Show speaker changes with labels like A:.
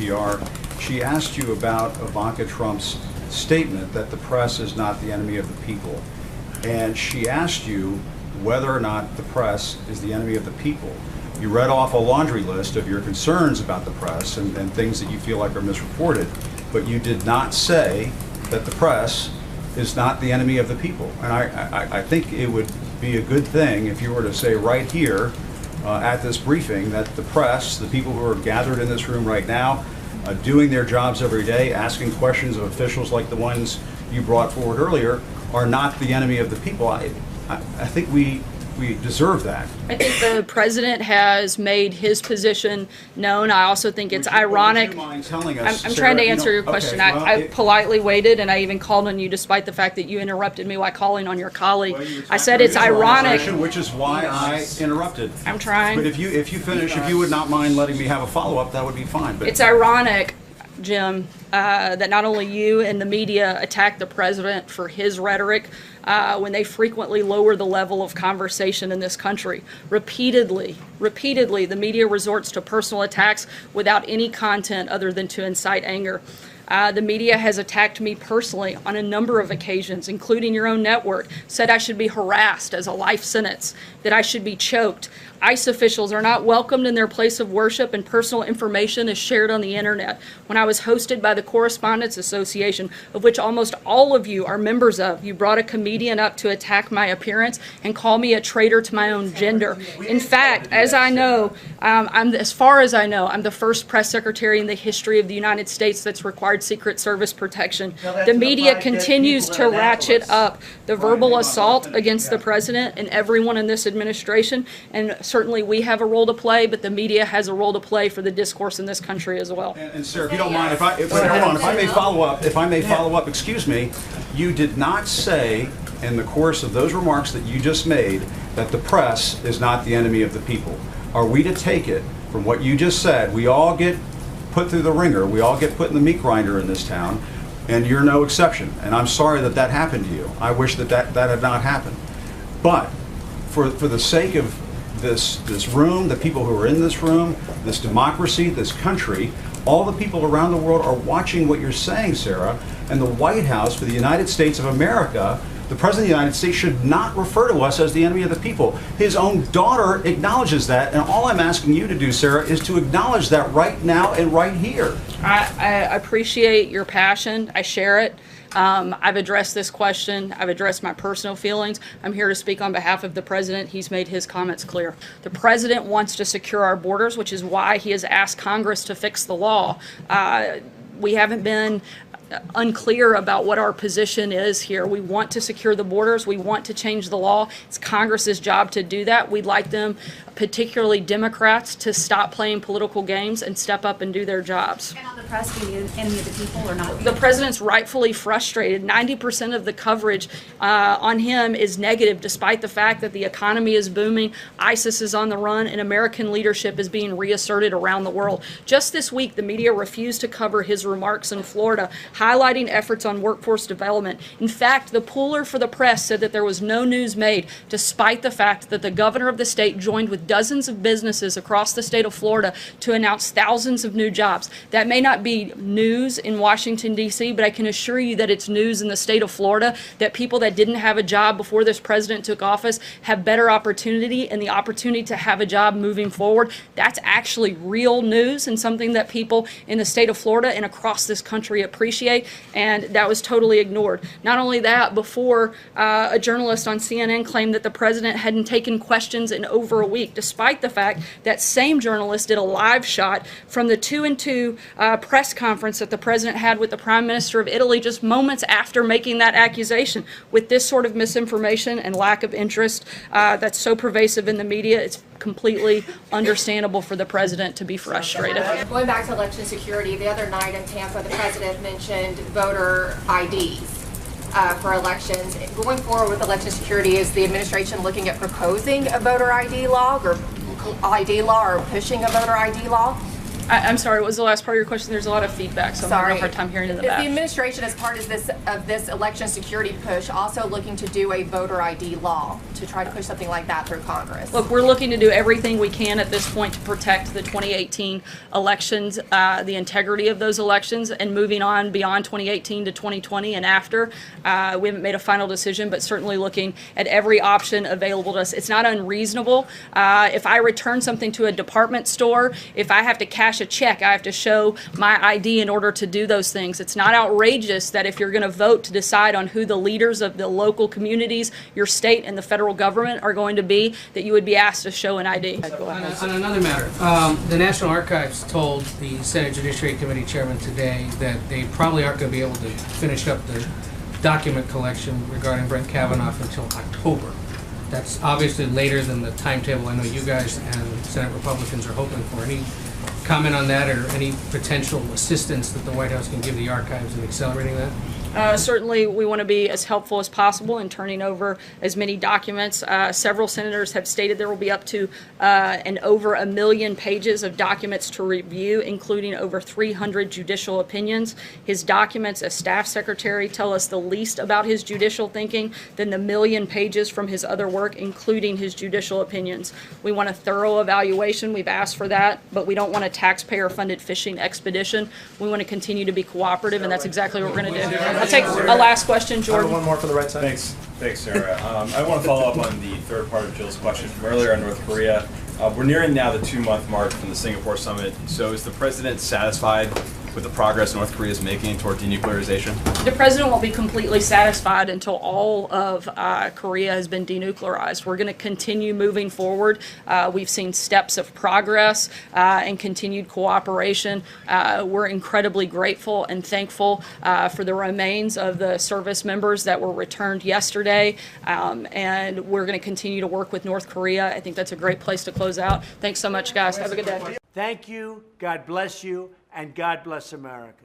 A: NPR. She asked you about Ivanka Trump's statement that the press is not the enemy of the people. And she asked you whether or not the press is the enemy of the people. You read off a laundry list of your concerns about the press and things that you feel like are misreported, but you did not say that the press is not the enemy of the people. And I think it would be a good thing if you were to say right here at this briefing that the press, the people who are gathered in this room right now, doing their jobs every day, asking questions of officials like the ones you brought forward earlier, are not the enemy of the people. I think we deserve that.
B: I think the president has made his position known. I also think it's ironic.
A: Would you mind telling us,
B: I'm
A: Sarah,
B: trying to answer your question.
A: Okay, well,
B: I politely waited, and I even called on you despite the fact that you interrupted me while calling on your colleague.
A: Well,
B: I said it's ironic.
A: Which is why I interrupted.
B: I'm trying.
A: But if you finish, if you would not mind letting me have a follow-up, that would be fine. But
B: it's ironic, Jim, that not only you and the media attack the president for his rhetoric when they frequently lower the level of conversation in this country. Repeatedly, the media resorts to personal attacks without any content other than to incite anger. The media has attacked me personally on a number of occasions, including your own network, said I should be harassed as a life sentence, that I should be choked. ICE officials are not welcomed in their place of worship, and personal information is shared on the internet. When I was hosted by the Correspondents Association, of which almost all of you are members of, you brought a comedian up to attack my appearance and call me a traitor to my own gender. In fact, as I know, as far as I know, I'm the first press secretary in the history of the United States that's required Secret Service protection. The media continues to ratchet up the verbal assault against the president and everyone in this administration, and certainly we have a role to play, but the media has a role to play for the discourse in this country as well.
A: And Sarah, if you don't mind, if I may follow up, excuse me, you did not say in the course of those remarks that you just made that the press is not the enemy of the people. Are we to take it from what you just said? We all get put through the ringer. We all get put in the meat grinder in this town, and you're no exception. And I'm sorry that that happened to you. I wish that had not happened. But for the sake of this room, the people who are in this room, this democracy, this country, all the people around the world are watching what you're saying, Sarah, and the White House for the United States of America, the President of the United States should not refer to us as the enemy of the people. His own daughter acknowledges that, and all I'm asking you to do, Sarah, is to acknowledge that right now and right here.
B: I appreciate your passion. I share it. I've addressed this question. I've addressed my personal feelings. I'm here to speak on behalf of the president. He's made his comments clear. The president wants to secure our borders, which is why he has asked Congress to fix the law. We haven't been unclear about what our position is here. We want to secure the borders. We want to change the law. It's Congress's job to do that. We'd like them, particularly Democrats, to stop playing political games and step up and do their jobs.
C: And on the press being the enemy of the people or not?
B: The president's rightfully frustrated. 90% of the coverage on him is negative, despite the fact that the economy is booming, ISIS is on the run, and American leadership is being reasserted around the world. Just this week, the media refused to cover his remarks in Florida, highlighting efforts on workforce development. In fact, the pooler for the press said that there was no news made, despite the fact that the governor of the state joined with dozens of businesses across the state of Florida to announce thousands of new jobs. That may not be news in Washington, D.C., but I can assure you that it's news in the state of Florida, that people that didn't have a job before this president took office have better opportunity and the opportunity to have a job moving forward. That's actually real news and something that people in the state of Florida and across this country appreciate. And that was totally ignored. Not only that, before a journalist on CNN claimed that the president hadn't taken questions in over a week, despite the fact that same journalist did a live shot from the 2-and-2 press conference that the president had with the Prime Minister of Italy just moments after making that accusation. With this sort of misinformation and lack of interest that's so pervasive in the media, it's completely understandable for the president to be frustrated.
D: Going back to election security, the other night in Tampa, the president mentioned voter IDs for elections. Going forward with election security, is the administration looking at proposing a voter ID law or pushing a voter ID law?
B: I'm sorry, what was the last part of your question? There's a lot of feedback, so I'm having a hard time hearing in the
D: Is
B: back.
D: the administration, as part of this election security push, also looking to do a voter ID law to try to push something like that through Congress?
B: Look, we're looking to do everything we can at this point to protect the 2018 elections, the integrity of those elections, and moving on beyond 2018 to 2020 and after. We haven't made a final decision, but certainly looking at every option available to us. It's not unreasonable. If I return something to a department store, if I have to cash a check, I have to show my ID in order to do those things. It's not outrageous that if you're going to vote to decide on who the leaders of the local communities, your state, and the federal government are going to be, that you would be asked to show an ID.
E: On another matter, the National Archives told the Senate Judiciary Committee chairman today that they probably aren't going to be able to finish up the document collection regarding Brett Kavanaugh until October. That's obviously later than the timetable I know you guys and Senate Republicans are hoping for. Any comment on that, or any potential assistance that the White House can give the archives in accelerating that?
B: Certainly, we want to be as helpful as possible in turning over as many documents. Several senators have stated there will be up to and over 1 million pages of documents to review, including over 300 judicial opinions. His documents as staff secretary tell us the least about his judicial thinking than the 1 million pages from his other work, including his judicial opinions. We want a thorough evaluation. We've asked for that, but we don't want a taxpayer-funded fishing expedition. We want to continue to be cooperative, and that's exactly what we're going to do. I'll take a last question, Jordan.
F: One more for the right side.
G: Thanks, Sarah. I want to follow up on the third part of Jill's question from earlier on North Korea. We're nearing now the 2-month mark from the Singapore summit. So is the president satisfied with the progress North Korea is making toward denuclearization?
B: The president won't be completely satisfied until all of Korea has been denuclearized. We're going to continue moving forward. We've seen steps of progress and continued cooperation. We're incredibly grateful and thankful for the remains of the service members that were returned yesterday, and we're going to continue to work with North Korea. I think that's a great place to close out. Thanks so much, guys. Have a good day.
H: Thank you, God bless you, and God bless America.